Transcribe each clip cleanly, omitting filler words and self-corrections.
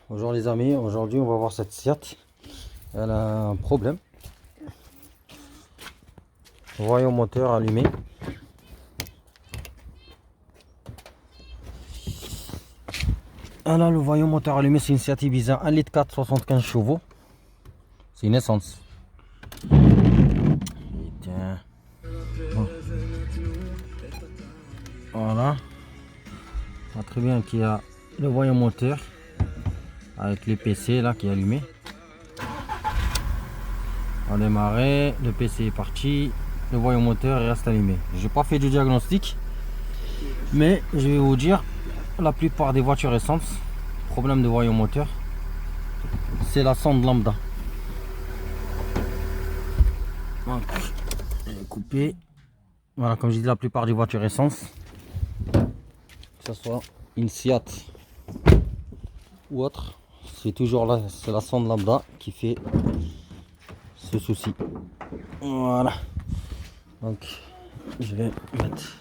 Bonjour les amis, aujourd'hui on va voir cette Seat. Elle a un problème. Voyons moteur allumé. Alors le voyant moteur allumé, c'est une Seat Ibiza 1,4 litre 75 chevaux. C'est une essence. Putain. Bon. Voilà. On voit très bien qu'il y a le voyant moteur avec les PC là qui est allumé. On a démarré, le PC est parti, le voyant moteur reste allumé. J'ai pas fait du diagnostic, mais je vais vous dire, la plupart des voitures essence, problème de voyant moteur, c'est la sonde lambda. Donc, je vais couper. Voilà, comme je dis, la plupart des voitures essence, que ce soit une Seat ou autre, c'est toujours là, c'est la sonde lambda qui fait ce souci. Voilà. Donc, je vais mettre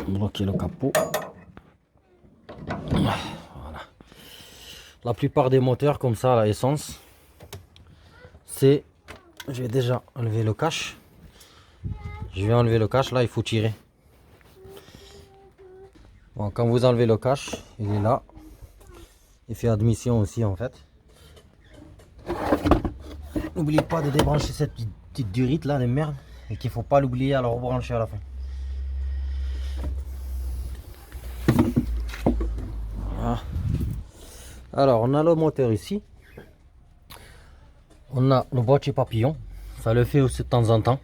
bloquer le capot. Voilà. La plupart des moteurs comme ça, la essence, c'est, je vais déjà enlever le cache. Je vais enlever le cache, là il faut tirer. Bon, quand vous enlevez le cache, il est là. Il fait admission aussi en fait. N'oubliez pas de débrancher cette petite durite là de merde et qu'il faut pas l'oublier à la rebrancher à la fin. Voilà. Alors on a le moteur ici. On a le boîtier papillon. Ça le fait aussi de temps en temps.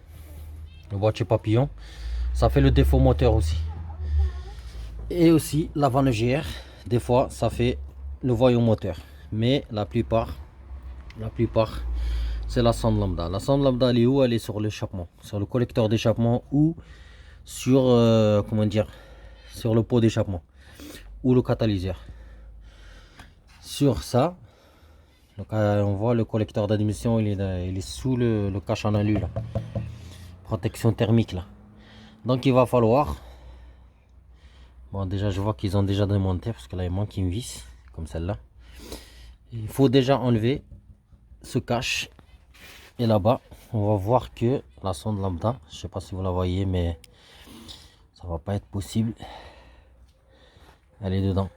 Le boîtier papillon. Ça fait le défaut moteur aussi. Et aussi l'avant EGR. Des fois ça fait le voyant moteur. Mais la plupart c'est la sonde lambda. La sonde lambda elle est où? Elle est sur l'échappement, sur le collecteur d'échappement ou sur comment dire, sur le pot d'échappement ou le catalyseur. Sur ça, donc, on voit le collecteur d'admission, il est sous le cache en alu là, protection thermique là. Donc il va falloir, bon déjà je vois qu'ils ont déjà démonté parce que là il manque une vis comme celle-là. Il faut déjà enlever ce cache. Et là-bas, on va voir que la sonde lambda, je sais pas si vous la voyez, mais ça va pas être possible. Elle est dedans.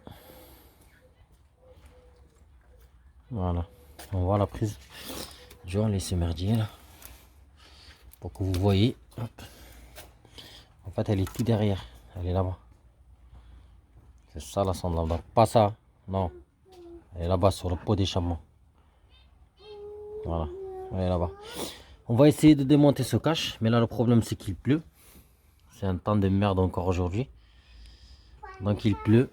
Voilà. On voit la prise. Je vais laisser merdier là. Pour que vous voyez. Hop. En fait, elle est tout derrière. Elle est là-bas. C'est ça la sonde lambda. Pas ça. Non. Elle est là-bas sur le pot d'échappement. Voilà. Elle est là-bas. On va essayer de démonter ce cache. Mais là, le problème, c'est qu'il pleut. C'est un temps de merde encore aujourd'hui. Donc, il pleut.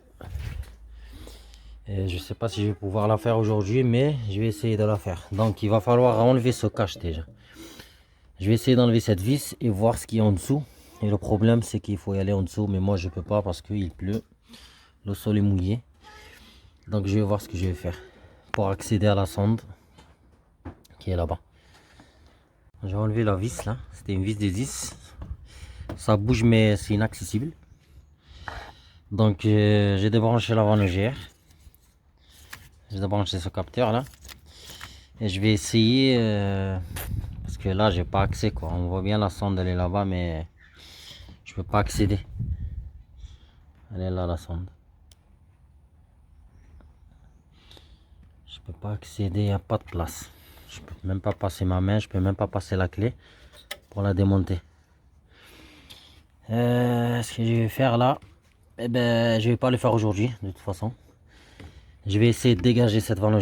Et je sais pas si je vais pouvoir la faire aujourd'hui, mais je vais essayer de la faire. Donc, il va falloir enlever ce cache déjà. Je vais essayer d'enlever cette vis et voir ce qu'il y a en dessous. Et le problème, c'est qu'il faut y aller en dessous. Mais moi, je peux pas parce qu'il pleut. Le sol est mouillé. Donc, je vais voir ce que je vais faire pour accéder à la sonde qui est là-bas. J'ai enlevé la vis là. C'était une vis des 10. Ça bouge, mais c'est inaccessible. Donc, j'ai débranché l'avant EGR. J'ai débranché ce capteur là. Et je vais essayer. Parce que là, j'ai pas accès quoi. On voit bien la sonde, elle est là-bas, mais je peux pas accéder. Elle est là la sonde. Je peux pas accéder, il n'y a pas de place. Je peux même pas passer ma main, je peux même pas passer la clé pour la démonter. Ce que je vais faire là, eh ben, je vais pas le faire aujourd'hui de toute façon. Je vais essayer de dégager cette vanne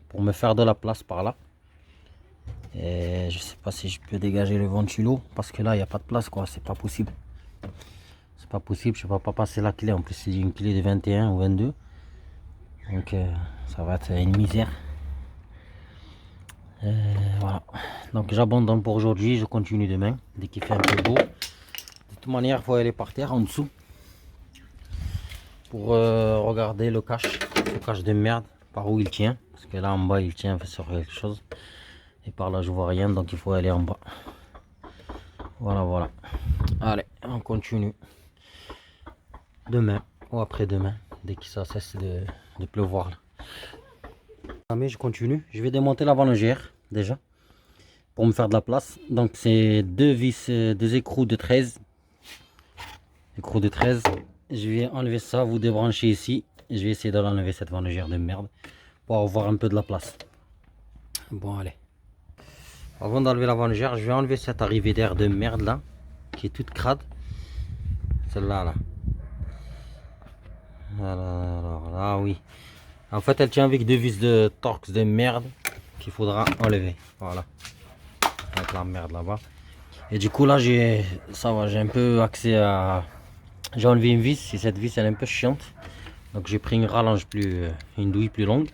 pour me faire de la place par là. Et je sais pas si je peux dégager le ventilo parce que là il n'y a pas de place quoi, c'est pas possible. C'est pas possible, je ne peux pas passer la clé. En plus c'est une clé de 21 ou 22. Donc ça va être une misère. Voilà. Donc j'abandonne pour aujourd'hui, je continue demain dès qu'il fait un peu beau. De toute manière, il faut aller par terre en dessous pour regarder le cache de merde, par où il tient. Parce que là en bas il tient sur quelque chose. Et par là je vois rien, donc il faut aller en bas. Voilà, voilà. Allez, on continue. Demain ou après-demain, dès que ça cesse de pleuvoir là. Mais je continue. Je vais démonter la lingère déjà pour me faire de la place. Donc c'est deux vis, deux écrous de 13. Écrous de 13. Je vais enlever ça, vous débrancher ici. Et je vais essayer de l'enlever cette lingère de merde pour avoir un peu de la place. Bon, allez. Avant d'enlever la lingère, je vais enlever cette arrivée d'air de merde là, qui est toute crade. Celle-là là. Alors là, oui. En fait, elle tient avec deux vis de Torx de merde qu'il faudra enlever. Voilà. Avec la merde là-bas. Et du coup, là, ça va, j'ai un peu accès à. J'ai enlevé une vis. Et cette vis, elle est un peu chiante. Donc, j'ai pris une rallonge une douille plus longue.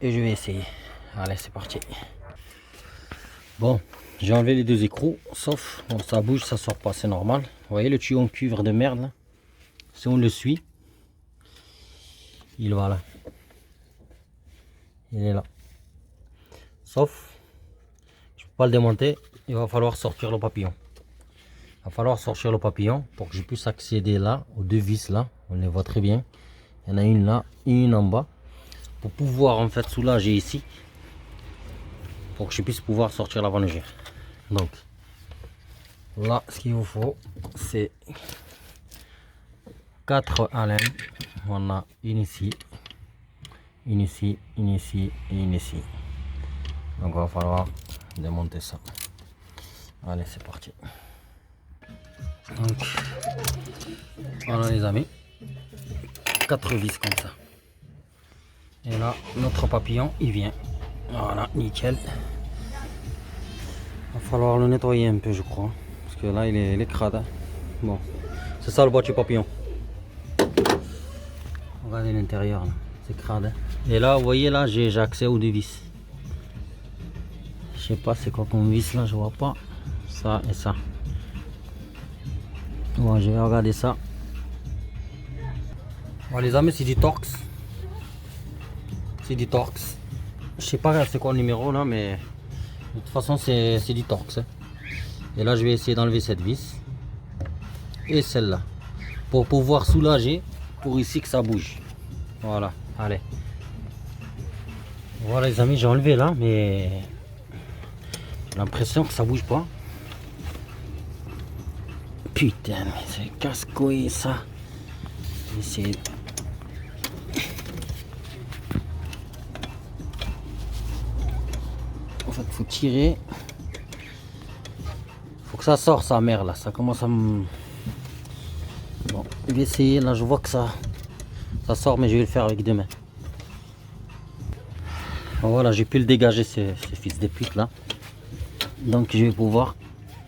Et je vais essayer. Allez, c'est parti. Bon, j'ai enlevé les deux écrous. Sauf, bon, ça bouge, ça sort pas, c'est normal. Vous voyez le tuyau en cuivre de merde là? Si on le suit, il va là. Il est là. Sauf, je peux pas le démonter. Il va falloir sortir le papillon. Il va falloir sortir le papillon pour que je puisse accéder là aux deux vis là. On les voit très bien. Il y en a une là et une en bas. Pour pouvoir en fait soulager ici. Pour que je puisse pouvoir sortir la lingère. Donc là, ce qu'il vous faut, c'est 4 alènes. On a une ici, une ici, une ici et une ici. Donc il va falloir démonter ça. Allez, c'est parti. Donc voilà les amis, 4 vis comme ça. Et là, notre papillon, il vient. Voilà, nickel. Il va falloir le nettoyer un peu, je crois. Parce que là, il est crade. Hein. Bon, c'est ça le boîtier papillon. Regardez l'intérieur, c'est crade. Hein. Et là, vous voyez, là, j'ai accès aux deux vis. Je sais pas c'est quoi comme vis là, je vois pas. Ça et ça. Bon, je vais regarder ça. Bon, les amis, c'est du Torx. C'est du Torx. Je sais pas c'est quoi le numéro là, mais de toute façon, c'est du Torx. Hein. Et là, je vais essayer d'enlever cette vis. Et celle-là. Pour pouvoir soulager, pour ici que ça bouge. Voilà, allez. Voilà les amis, j'ai enlevé là, mais j'ai l'impression que ça bouge pas. Putain, mais c'est casse-couille ça. Essayer. En fait, faut tirer. Faut que ça sorte sa mère là. Ça commence à me. Bon, je vais essayer. Là, je vois que ça sort, mais je vais le faire avec deux mains. Bon, voilà, j'ai pu le dégager ces fils de pute là. Donc, je vais pouvoir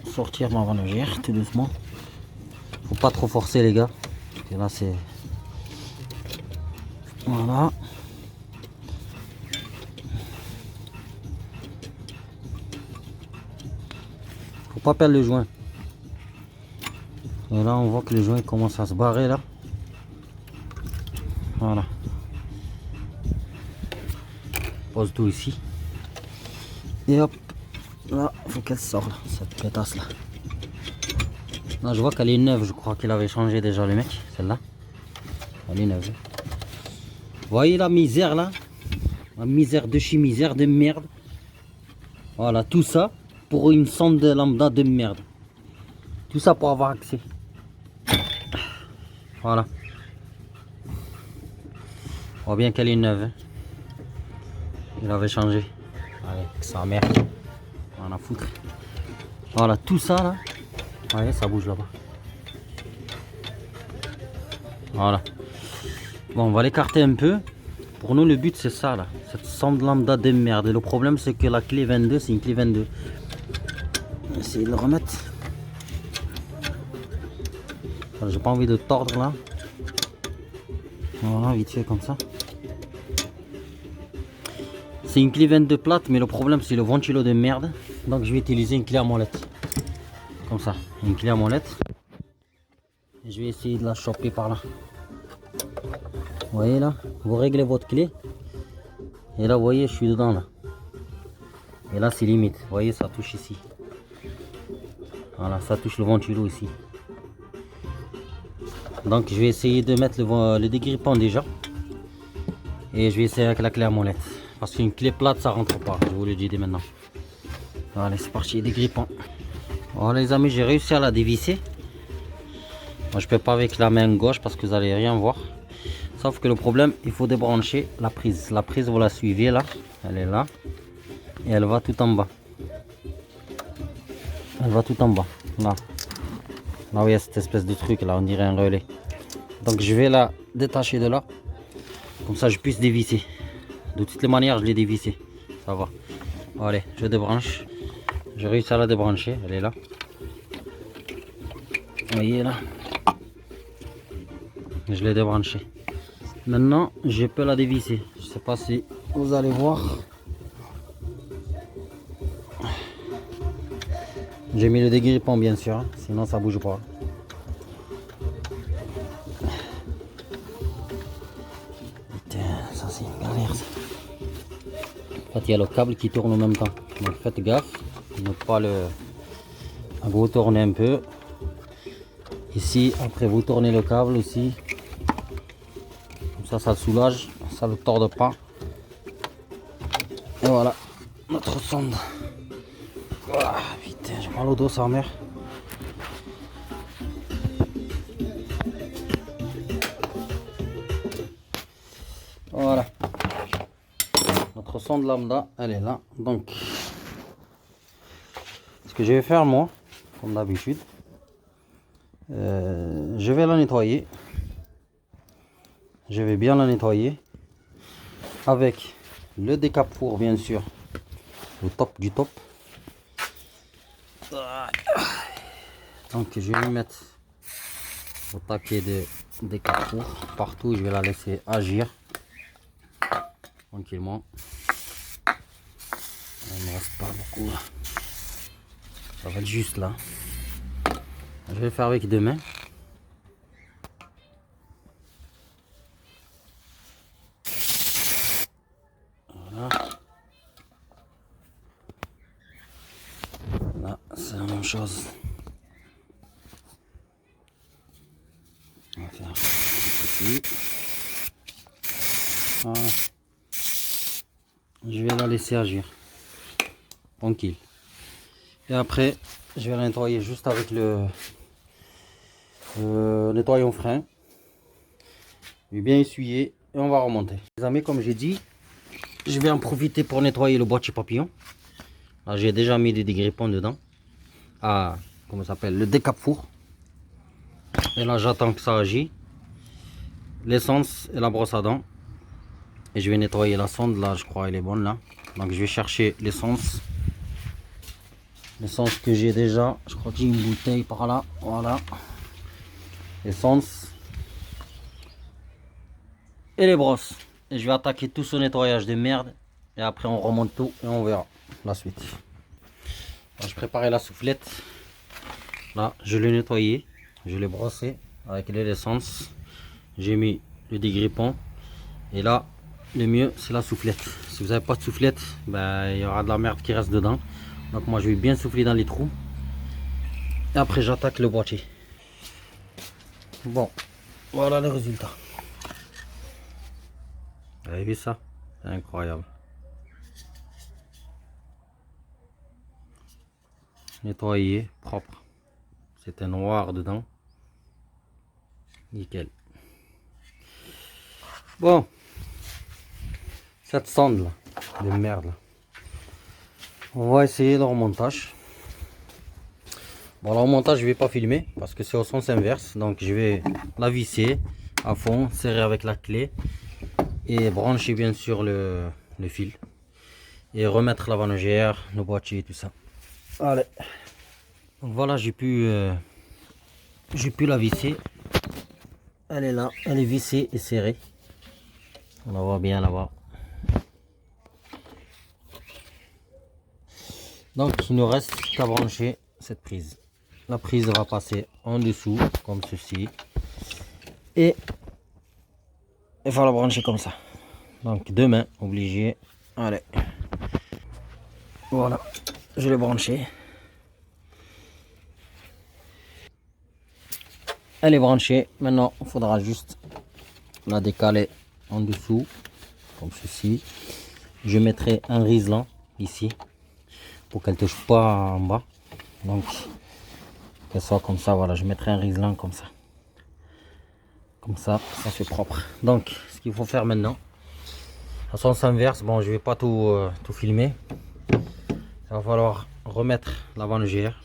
sortir ma lingère tout doucement. Faut pas trop forcer les gars. Parce que là, c'est. Voilà. Faut pas perdre le joint. Et là on voit que le joint commence à se barrer là. Voilà. Pose tout ici. Et hop. Là, faut qu'elle sorte là, cette pétasse là. Là je vois qu'elle est neuve, je crois qu'il avait changé déjà le mec, celle-là. Elle est neuve. Vous voyez la misère là? La misère de chez misère de merde. Voilà, tout ça pour une sonde lambda de merde. Tout ça pour avoir accès. Voilà. On voit bien qu'elle est neuve. Hein. Il avait changé. Allez, sa mère. On a foutre. Voilà, tout ça là. Vous voyez, ça bouge là-bas. Voilà. Bon, on va l'écarter un peu. Pour nous, le but c'est ça là. Cette sonde lambda de merde. Et le problème c'est que la clé 22, c'est une clé 22. Essayer de le remettre. J'ai pas envie de tordre là. Voilà, vite fait comme ça. C'est une clé 22 plate, mais le problème c'est le ventilo de merde. Donc je vais utiliser une clé à molette. Comme ça, une clé à molette. Et je vais essayer de la choper par là. Vous voyez là, vous réglez votre clé. Et là, vous voyez, je suis dedans là. Et là, c'est limite. Vous voyez, ça touche ici. Voilà, ça touche le ventilo ici. Donc, je vais essayer de mettre le dégrippant déjà. Et je vais essayer avec la clé à molette. Parce qu'une clé plate, ça rentre pas. Je vous le dis dès maintenant. Allez, c'est parti, dégrippant. Voilà, les amis, j'ai réussi à la dévisser. Moi, je peux pas avec la main gauche parce que vous allez rien voir. Sauf que le problème, il faut débrancher la prise. La prise, vous la suivez là. Elle est là. Et elle va tout en bas. Elle va tout en bas. Là. Là où il y a cette espèce de truc là, on dirait un relais. Donc je vais la détacher de là. Comme ça je puisse dévisser. De toutes les manières, je l'ai dévissée. Ça va. Allez, je débranche. J'ai réussi à la débrancher. Elle est là. Vous voyez là. Je l'ai débranchée. Maintenant, je peux la dévisser. Je sais pas si vous allez voir. J'ai mis le dégrippant bien sûr, hein, sinon ça bouge pas. Putain, ça c'est une galère ça. En fait, il y a le câble qui tourne en même temps. Donc faites gaffe, ne pas le... Vous tournez un peu. Ici, après vous tournez le câble aussi. Comme ça, ça le soulage, ça ne le torde pas. Et voilà, notre sonde. Ah, putain, j'ai mal au dos, sa mère. Voilà. Notre sonde lambda, elle est là. Donc, ce que je vais faire, moi, comme d'habitude, je vais la nettoyer. Je vais bien la nettoyer. Avec le décape-four, bien sûr. Le top du top. Donc je vais lui mettre au taquet de décape-four partout. Je vais la laisser agir tranquillement. Il ne me reste pas beaucoup là. Ça va être juste là. Je vais faire avec deux mains. Voilà. Là, c'est la même chose. On va faire ici. Voilà. Je vais la laisser agir. Tranquille. Et après, je vais la nettoyer juste avec le nettoyant frein. Je vais bien essuyer et on va remonter. Les amis, comme j'ai dit, je vais en profiter pour nettoyer le boîtier papillon. Là, j'ai déjà mis des dégrippants dedans. Ah, comment ça s'appelle? Le décape-four. Et là, j'attends que ça agisse. L'essence et la brosse à dents. Et je vais nettoyer la sonde. Là, je crois elle est bonne là. Donc, je vais chercher l'essence. L'essence que j'ai déjà. Je crois que j'ai une bouteille par là. Voilà. Essence. Et les brosses. Et je vais attaquer tout ce nettoyage de merde. Et après, on remonte tout et on verra la suite. Alors, je préparais la soufflette. Là, je l'ai nettoyé. Je l'ai brossé avec l'essence. J'ai mis le dégrippant. Et là, le mieux, c'est la soufflette. Si vous n'avez pas de soufflette, ben, il y aura de la merde qui reste dedans. Donc moi, je vais bien souffler dans les trous. Et après, j'attaque le boîtier. Bon, voilà le résultat. Vous avez vu ça? C'est incroyable. Nettoyé, propre. C'était noir dedans. Nickel. Bon. Cette sonde là, de merde là. On va essayer le remontage. Bon, le remontage, je vais pas filmer parce que c'est au sens inverse. Donc, je vais la visser à fond, serrer avec la clé et brancher bien sûr le fil. Et remettre la vanogère, le boîtier et tout ça. Allez. Donc voilà, j'ai pu la visser. Elle est là, elle est vissée et serrée. On la voit bien là-bas. Donc il nous reste qu'à brancher cette prise. La prise va passer en dessous comme ceci. Et il faut la brancher comme ça. Donc deux mains, obligé. Allez. Voilà, je l'ai branché. Elle est branchée. Maintenant, il faudra juste la décaler en dessous, comme ceci. Je mettrai un riselant ici, pour qu'elle ne touche pas en bas. Donc, qu'elle soit comme ça, voilà, je mettrai un riselant comme ça. Comme ça fait propre. Donc, ce qu'il faut faire maintenant, de toute façon, on s'inverse. Bon, je vais pas tout filmer. Il va falloir remettre la vangère.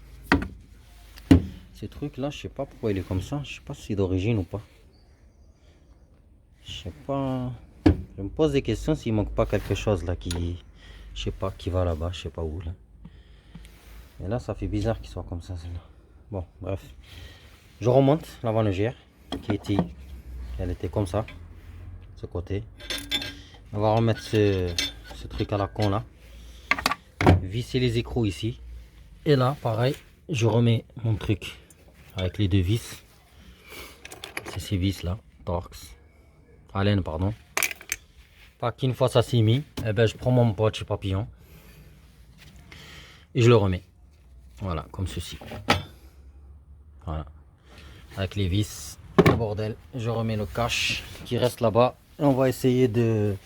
Ces trucs là, je sais pas pourquoi il est comme ça. Je sais pas si c'est d'origine ou pas. Je sais pas. Je me pose des questions s'il manque pas quelque chose là qui, je sais pas, qui va là-bas, je sais pas où là. Et là, ça fait bizarre qu'il soit comme ça, celle-là. Bon, bref. Je remonte la vangère qui était, elle était comme ça, ce côté. On va remettre ce truc à la con là. Visser les écrous ici. Et là, pareil, je remets mon truc avec les deux vis. C'est ces vis là, Torx, Allen, pardon. Pas qu'une fois ça s'est mis, eh ben, je prends mon poche papillon et je le remets. Voilà, comme ceci. Voilà. Avec les vis, le bordel. Je remets le cache qui reste là-bas. Et on va essayer de...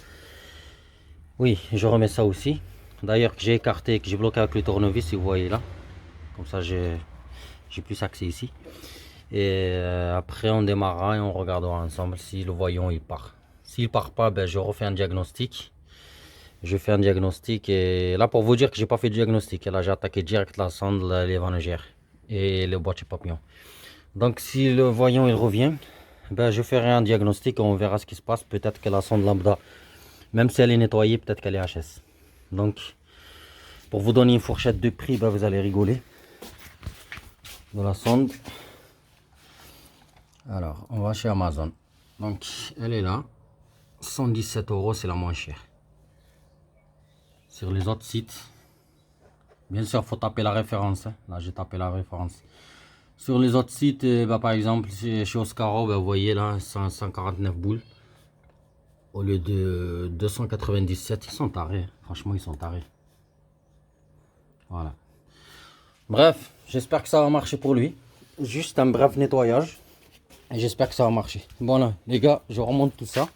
Oui, je remets ça aussi. D'ailleurs, que j'ai écarté, que j'ai bloqué avec le tournevis, si vous voyez là. Comme ça, j'ai plus accès ici. Et après, on démarrera et on regardera ensemble si le voyant il part. S'il part pas, ben, je refais un diagnostic. Je fais un diagnostic et là, pour vous dire que j'ai pas fait de diagnostic, là j'ai attaqué direct la sonde, les vangères et le boîtier papillon. Donc si le voyant il revient, ben, je ferai un diagnostic et on verra ce qui se passe. Peut-être que la sonde lambda, même si elle est nettoyée, peut-être qu'elle est HS. Donc pour vous donner une fourchette de prix, ben, vous allez rigoler de la sonde. Alors on va chez Amazon. Donc elle est là, 117 €, c'est la moins chère. Sur les autres sites, bien sûr, faut taper la référence. Hein. Là, j'ai tapé la référence. Sur les autres sites, bah, par exemple, chez Oscaro, bah, vous voyez là, 149 boules. Au lieu de 297, ils sont tarés. Franchement, ils sont tarés. Voilà. Bref, j'espère que ça va marcher pour lui. Juste un bref nettoyage. Et j'espère que ça va marcher. Bon là, les gars, je remonte tout ça.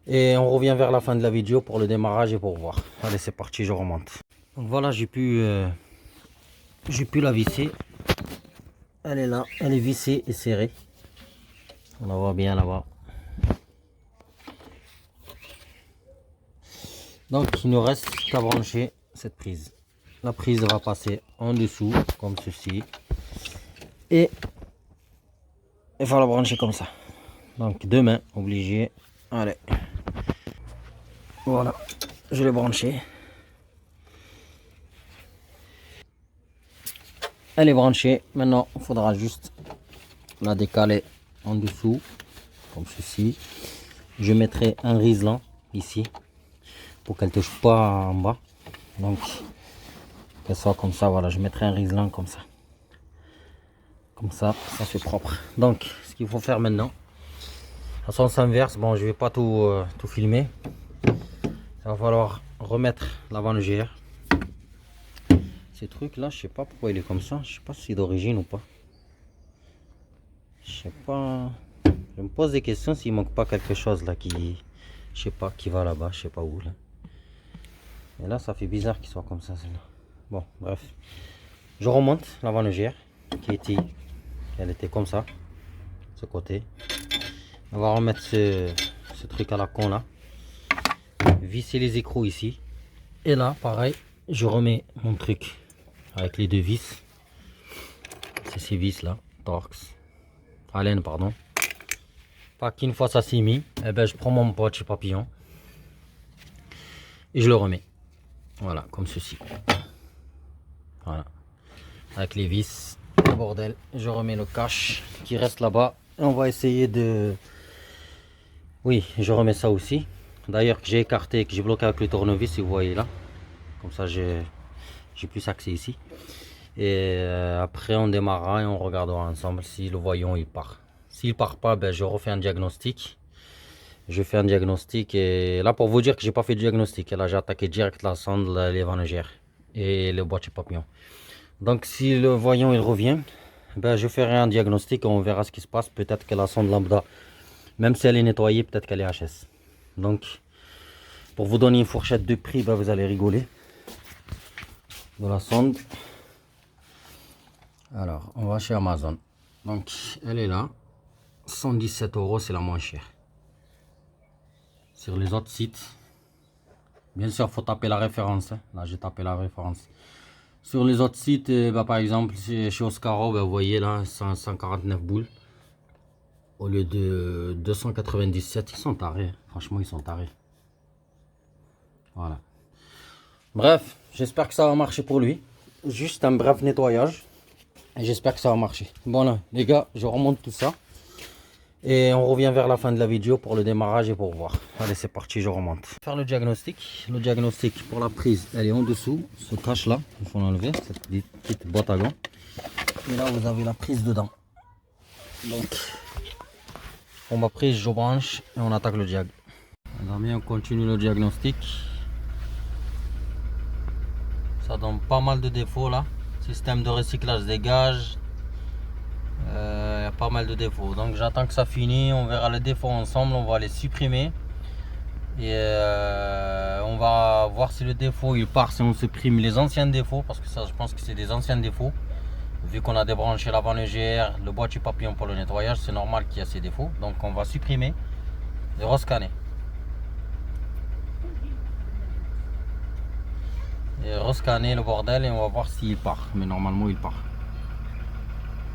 Et on revient vers la fin de la vidéo pour le démarrage et pour voir. Allez, c'est parti, je remonte. Donc voilà, j'ai pu la visser. Elle est là, elle est vissée et serrée. On la voit bien là-bas. Donc il ne reste qu'à brancher cette prise. La prise va passer en dessous, comme ceci. Et il faut la brancher comme ça. Donc deux mains, obligé. Allez. Voilà, je l'ai branché. Elle est branchée. Maintenant, il faudra juste la décaler en dessous, comme ceci. Je mettrai un riselant ici, pour qu'elle ne touche pas en bas. Donc, qu'elle soit comme ça, voilà. Je mettrai un riselant comme ça. Comme ça fait propre. Donc, ce qu'il faut faire maintenant, de toute façon, on s'inverse. Bon, je vais pas tout filmer. Il va falloir remettre la vangère. Ces trucs là, je sais pas pourquoi il est comme ça. Je sais pas si c'est d'origine ou pas. Je sais pas. Je me pose des questions s'il manque pas quelque chose là qui, je sais pas, qui va là-bas, je sais pas où là. Et là, ça fait bizarre qu'il soit comme ça, celle-là. Bon, bref. Je remonte la vangère qui était, elle était comme ça, ce côté. On va remettre ce truc à la con là. Visser les écrous ici. Et là, pareil, je remets mon truc avec les deux vis. C'est ces vis là, Torx, Allen, pardon. Pas qu'une fois ça s'est mis, eh ben, je prends mon poche papillon et je le remets. Voilà, comme ceci. Voilà. Avec les vis, le bordel. Je remets le cache qui reste là-bas. Et on va essayer de... Oui, je remets ça aussi. D'ailleurs, que j'ai écarté, que j'ai bloqué avec le tournevis, si vous voyez là. Comme ça, j'ai plus accès ici. Et après, on démarrera et on regardera ensemble si le voyant il part. S'il part pas, ben, je refais un diagnostic. Je fais un diagnostic et là pour vous dire que j'ai pas fait de diagnostic. Là j'ai attaqué direct la sonde, les vanagères et le boîtier papillon. Donc si le voyant il revient, ben, je ferai un diagnostic et on verra ce qui se passe. Peut-être que la sonde lambda, même si elle est nettoyée, peut-être qu'elle est HS. Donc pour vous donner une fourchette de prix, ben, vous allez rigoler. De la sonde. Alors on va chez Amazon. Donc elle est là. 117 €, c'est la moins chère. Sur les autres sites, bien sûr, faut taper la référence. Hein. Là, j'ai tapé la référence. Sur les autres sites, bah, par exemple, chez Oscaro, bah, vous voyez là, 149 boules. Au lieu de 297, ils sont tarés. Franchement, ils sont tarés. Voilà. Bref, j'espère que ça va marcher pour lui. Juste un bref nettoyage. Et j'espère que ça va marcher. Bon là, les gars, je remonte tout ça. Et on revient vers la fin de la vidéo pour le démarrage et pour voir. Allez, c'est parti, je remonte. Faire le diagnostic. Le diagnostic pour la prise, elle est en dessous. Se cache là. Il faut l'enlever, cette petite boîte à gants. Et là, vous avez la prise dedans. Donc, on ma prise, je branche et on attaque le diag. Les amis, on continue le diagnostic. Ça donne pas mal de défauts là. Système de recyclage dégage. Il y a pas mal de défauts, donc j'attends que ça finisse, on verra les défauts ensemble, on va les supprimer et on va voir si le défaut il part, si on supprime les anciens défauts, parce que ça je pense que c'est des anciens défauts, vu qu'on a débranché la vanne EGR, le boîtier papillon pour le nettoyage, c'est normal qu'il y a ces défauts, donc on va supprimer et rescanner le bordel et on va voir s'il part, mais normalement il part.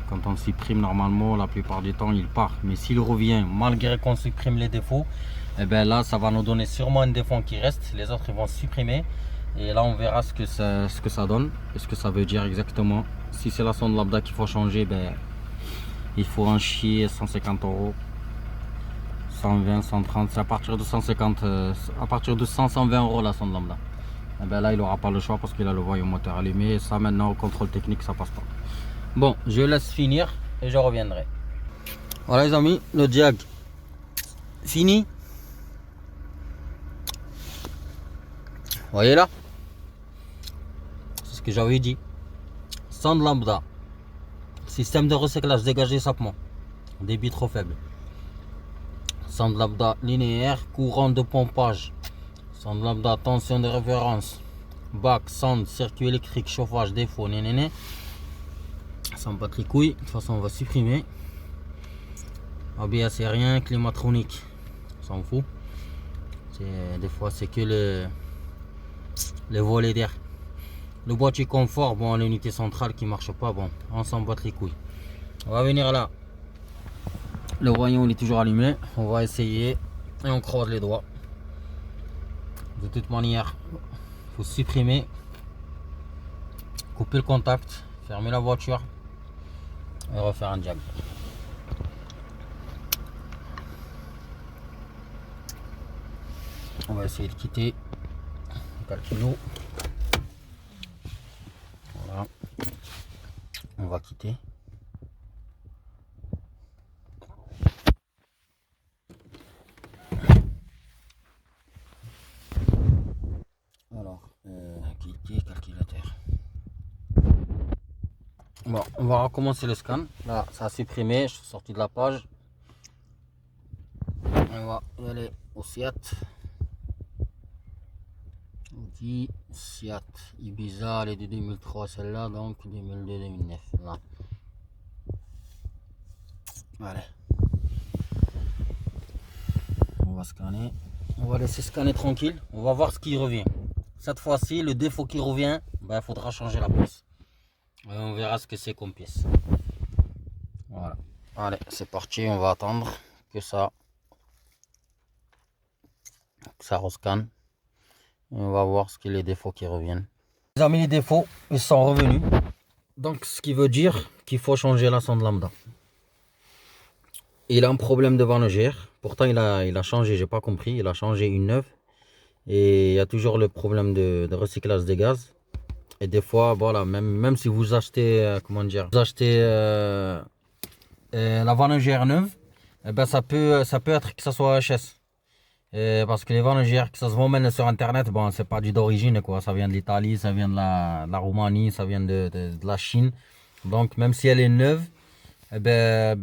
Quand on supprime, normalement, la plupart du temps, il part. Mais s'il revient, malgré qu'on supprime les défauts, et bien là, ça va nous donner sûrement un défaut qui reste. Les autres, ils vont se supprimer. Et là, on verra ce que ça donne. Et ce que ça veut dire exactement. Si c'est la sonde lambda qu'il faut changer, ben, il faut en chier 150 €. 120, 130, c'est à partir de 150, à partir de 100, 120 € la sonde lambda. Et bien là, il n'aura pas le choix parce qu'il a le voyant moteur allumé. Et ça, maintenant, au contrôle technique, ça passe pas. Bon, je laisse finir et je reviendrai. Voilà les amis, le diag fini. Vous voyez là, c'est ce que j'avais dit. Sonde lambda, système de recyclage dégagé sapement, débit trop faible. Sonde lambda linéaire, courant de pompage. Sonde lambda, tension de référence. Bac, sonde, circuit électrique, chauffage, défaut, nénéné. Ça me bat les couilles, de toute façon on va supprimer. ABS c'est rien, climatronique, on s'en fout. Des fois c'est que les volets d'air. Le boîtier confort, bon l'unité centrale qui marche pas, bon on s'en bat les couilles. On va venir là. Le voyant il est toujours allumé, on va essayer et on croise les doigts. De toute manière, il faut supprimer, couper le contact, fermer la voiture et refaire un diag. On va essayer de quitter. Calculo. Voilà. On va quitter. Alors, quitter calculateur. Bon, on va recommencer le scan. Là, ça a supprimé. Je suis sorti de la page. On va y aller au SIAT. Audi SIAT Ibiza, elle est de 2003 celle-là, donc 2002-2009. Là. Allez. On va scanner. On va laisser scanner tranquille. On va voir ce qui revient. Cette fois-ci, le défaut qui revient, il faudra changer la pièce. Et on verra ce que c'est comme pièce. Voilà. Allez, c'est parti. On va attendre que ça rescanne. On va voir ce que les défauts qui reviennent. Les amis, les défauts, ils sont revenus. Donc, ce qui veut dire qu'il faut changer la sonde lambda. Il a un problème de vanne EGR. Pourtant, il a changé, j'ai pas compris. Il a changé une neuve. Et il y a toujours le problème de recyclage des gaz. Et des fois, voilà, même si vous achetez, comment dire, vous achetez la vanne EGR neuve, eh ben ça peut être que ça soit HS. Parce que les Vanagères qui ça se vend maintenant sur internet, bon, c'est pas du d'origine quoi. Ça vient de l'Italie, ça vient de la Roumanie, ça vient de la Chine. Donc même si elle est neuve, eh ben,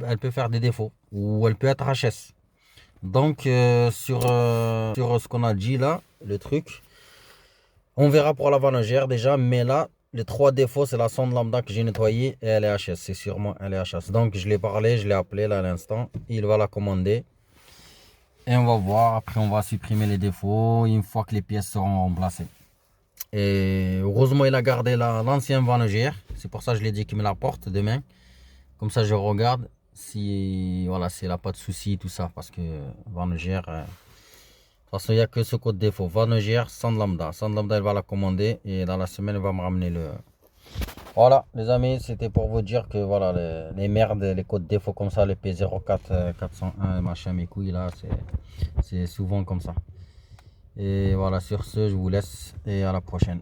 elle peut faire des défauts ou elle peut être HS. Donc sur ce qu'on a dit là, le truc, on verra pour la Vanagère déjà, mais là, les trois défauts, c'est la sonde lambda que j'ai nettoyée et elle est HS. C'est sûrement elle est HS. Donc je l'ai parlé, je l'ai appelé là à l'instant. Il va la commander. Et on va voir, après on va supprimer les défauts une fois que les pièces seront remplacées. Et heureusement il a gardé l'ancien Vanagère. C'est pour ça que je l'ai dit qu'il me l'apporte demain. Comme ça je regarde si voilà, s'il n'a pas de soucis tout ça. Parce que Vanagère, de toute façon il n'y a que ce code défaut. Vanagère sans lambda. Sans lambda il va la commander et dans la semaine il va me ramener le... Voilà les amis, c'était pour vous dire que voilà les merdes, les codes défauts comme ça, les P04 401 machin mes couilles là, c'est souvent comme ça. Et voilà, sur ce je vous laisse et à la prochaine.